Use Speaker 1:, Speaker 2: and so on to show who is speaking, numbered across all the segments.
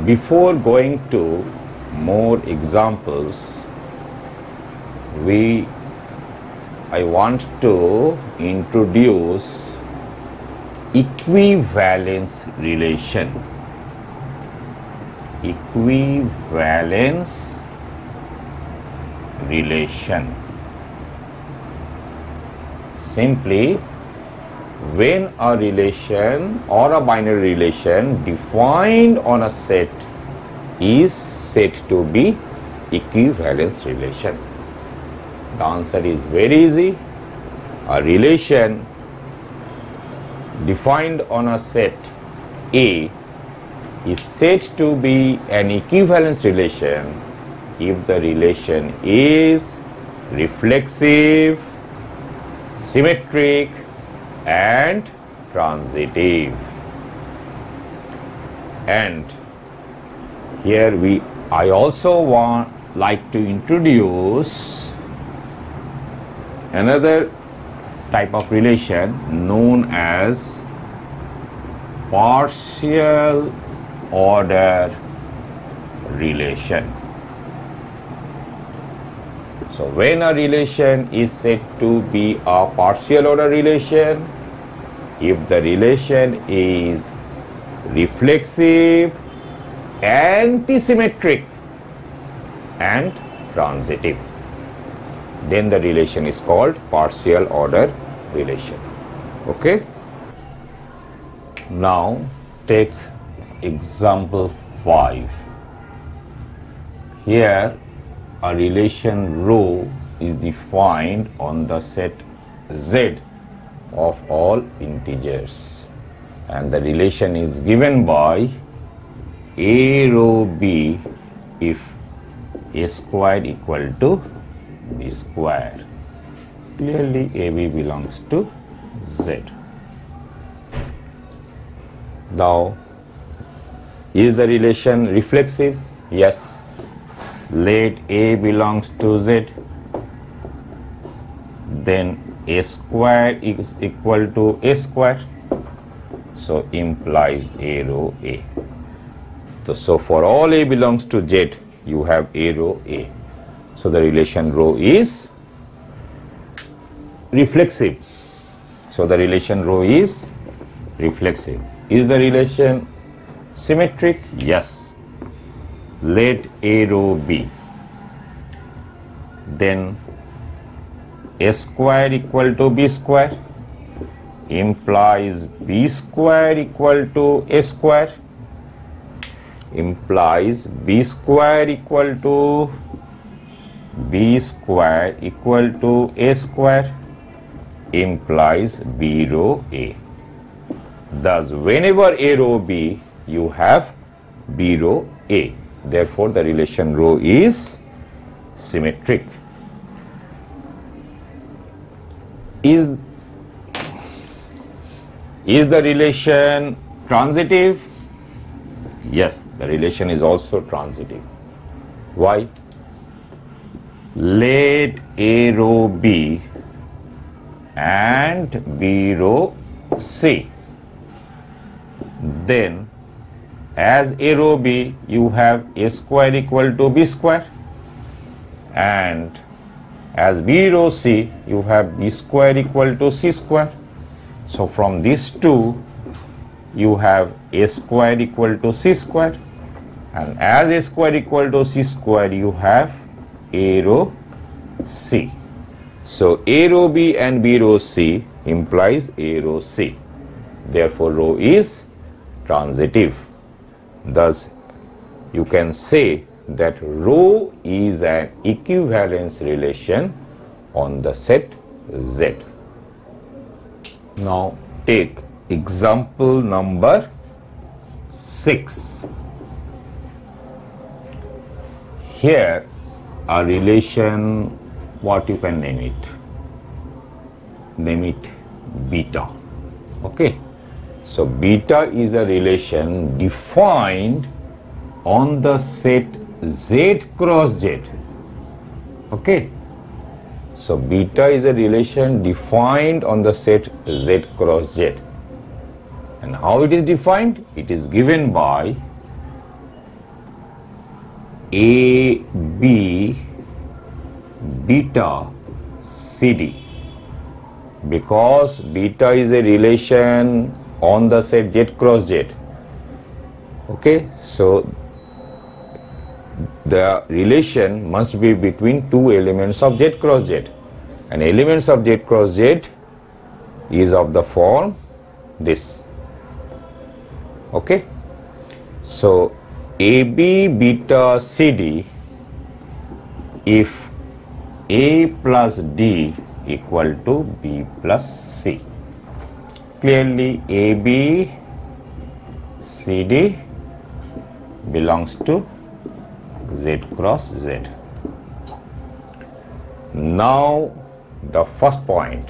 Speaker 1: Before going to more examples, I want to introduce equivalence relation. Equivalence relation. Simply, when a relation or a binary relation defined on a set is said to be equivalence relation. The answer is very easy. A relation defined on a set A is said to be an equivalence relation if the relation is reflexive, symmetric, and transitive. And here I also like to introduce another type of relation known as partial order relation. So when a relation is said to be a partial order relation, if the relation is reflexive, antisymmetric, and transitive, then the relation is called partial order relation. Okay? Now take example 5. Here a relation rho is defined on the set Z of all integers, and the relation is given by A rho B if A square equal to B square. Clearly AB belongs to Z. Now, is the relation reflexive? Yes. Let A belongs to Z, then A square is equal to A square, so implies A rho A. So for all A belongs to Z, you have A rho A. So the relation rho is reflexive. So the relation rho is reflexive. Is the relation symmetric? Yes. Let A rho B, then A square equal to B square implies B square equal to A square, implies B square equal to B square equal to A square, implies B rho A. Thus, whenever A rho B, you have B rho A. Therefore, the relation rho is symmetric. Is the relation transitive? Yes, the relation is also transitive. Why? Let A rho B and B rho C. Then as A rho B, you have A square equal to B square, and as B rho C, you have B square equal to C square. So from these two, you have A square equal to C square, and as A square equal to C square, you have A rho C. So A rho B and B rho C implies A rho C. Therefore, rho is transitive. Thus, you can say that rho is an equivalence relation on the set Z. Now, take example number 6. Here, a relation, what you can name it? Name it beta. Okay. So, beta is a relation defined on the set Z cross Z. Okay. So, beta is a relation defined on the set Z cross Z. And how it is defined? It is given by AB beta CD, because beta is a relation on the set Z cross Z. Okay, so the relation must be between two elements of Z cross Z, and elements of Z cross Z is of the form this. Okay, so AB beta CD, if A plus D equal to B plus C. Clearly AB CD belongs to Z cross Z. Now the first point,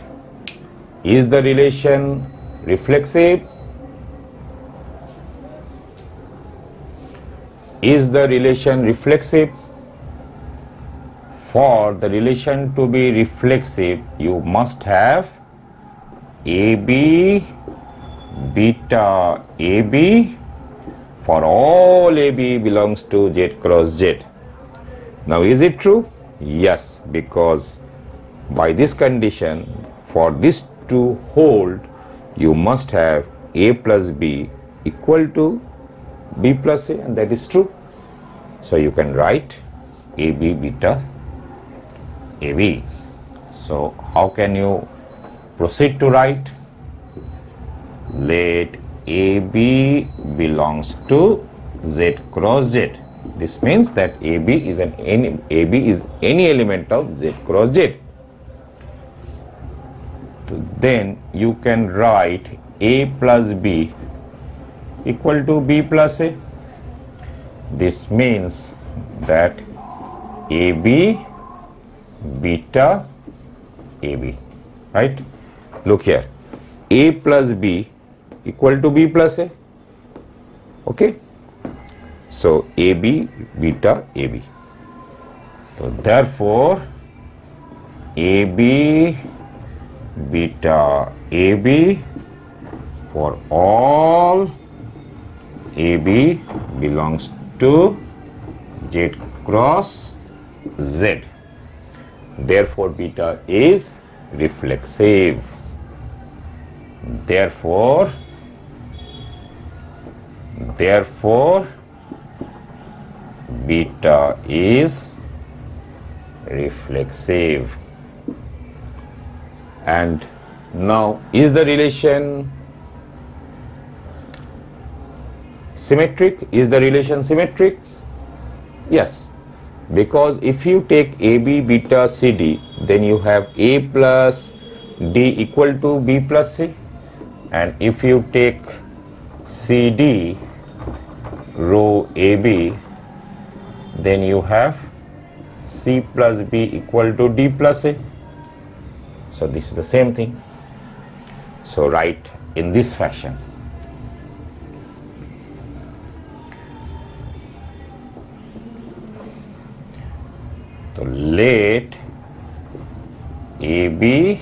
Speaker 1: is the relation reflexive? Is the relation reflexive? For the relation to be reflexive, you must have AB beta AB for all AB belongs to Z cross Z. Now is it true? Yes, because by this condition, for this to hold, you must have A plus B equal to B plus A, and that is true. So you can write AB beta AB. So how can you proceed to write? Let AB belongs to Z cross Z. This means that AB is any element of Z cross Z. Then you can write A plus B equal to B plus A. This means that AB beta AB, right? Look here, A plus B equal to B plus A. Okay, so AB beta AB. So therefore AB beta AB for all AB belongs to Z cross Z. Therefore beta is reflexive. Therefore beta is reflexive. And now, is the relation symmetric? Is the relation symmetric? Yes, because if you take AB beta CD, then you have A plus D equal to B plus C, and if you take CD row AB, then you have C plus B equal to D plus A. So this is the same thing. So write in this fashion. So let AB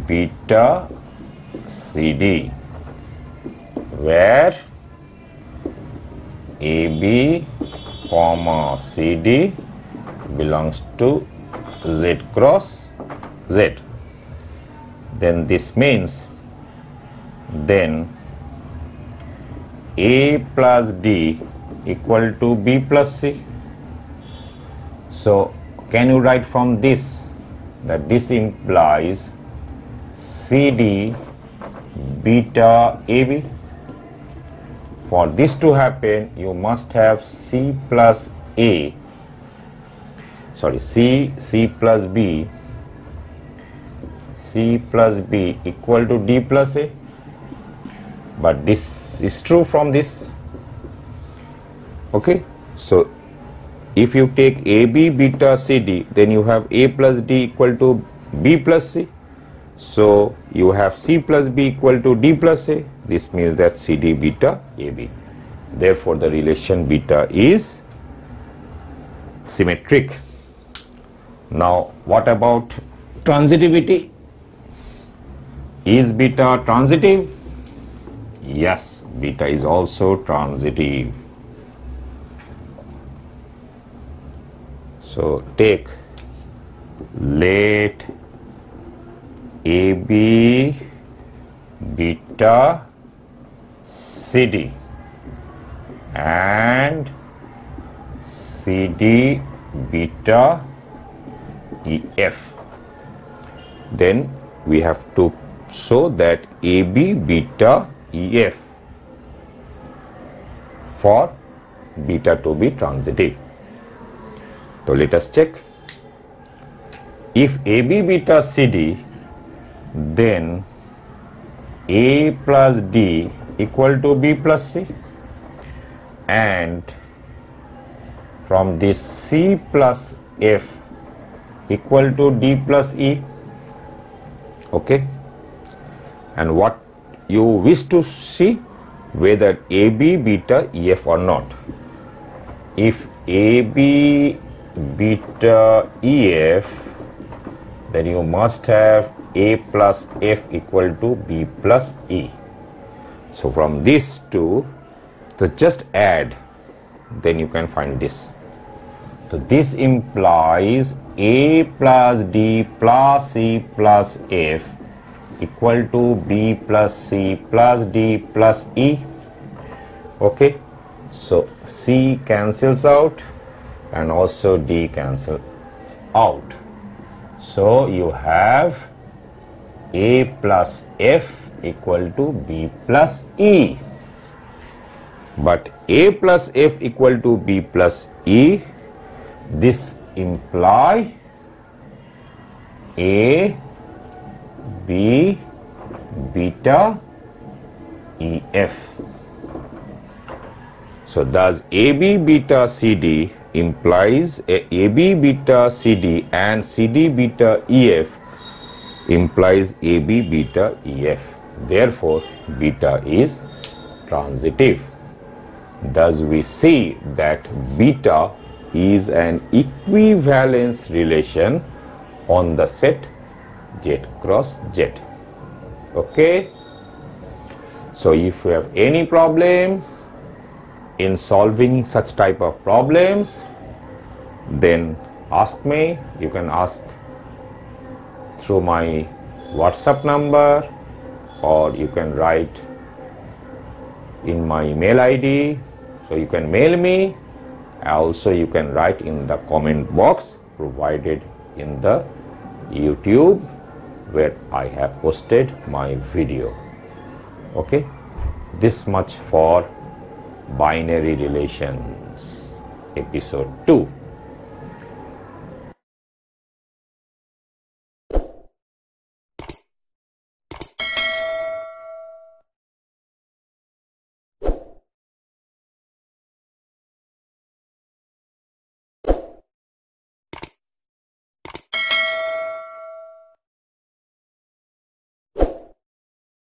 Speaker 1: beta CD, where AB comma CD belongs to Z cross Z. Then this means then A plus D equal to B plus C. So can you write from this that this implies CD beta AB? For this to happen, you must have C plus B equal to D plus A. But this is true from this. Okay, so if you take AB beta CD, then you have A plus D equal to B plus C. So you have C plus B equal to D plus A. This means that CD beta AB. Therefore the relation beta is symmetric. Now what about transitivity? Is beta transitive? Yes, beta is also transitive. So take let AB beta CD and CD beta EF. Then we have to show that AB beta EF for beta to be transitive. So let us check. If AB beta CD, then A plus D equal to B plus C, and from this C plus F equal to D plus E. Okay, and what you wish to see, whether AB beta EF or not. If AB beta EF, then you must have A plus F equal to B plus E. So from these two, so just add, then you can find this. So this implies A plus D plus C plus F equal to B plus C plus D plus E. Okay, so C cancels out and also D cancel out. So you have A plus F equal to B plus E. But A plus F equal to B plus E, this imply A B beta EF. So thus AB beta CD implies AB beta CD and CD beta EF implies AB beta EF. Therefore, beta is transitive. Thus we see that beta is an equivalence relation on the set Z cross Z. Okay. So if you have any problem in solving such type of problems, then ask me. You can ask through my WhatsApp number, or you can write in my email ID. So you can mail me. Also you can write in the comment box provided in the YouTube where I have posted my video. Okay, this much for binary relations episode 2.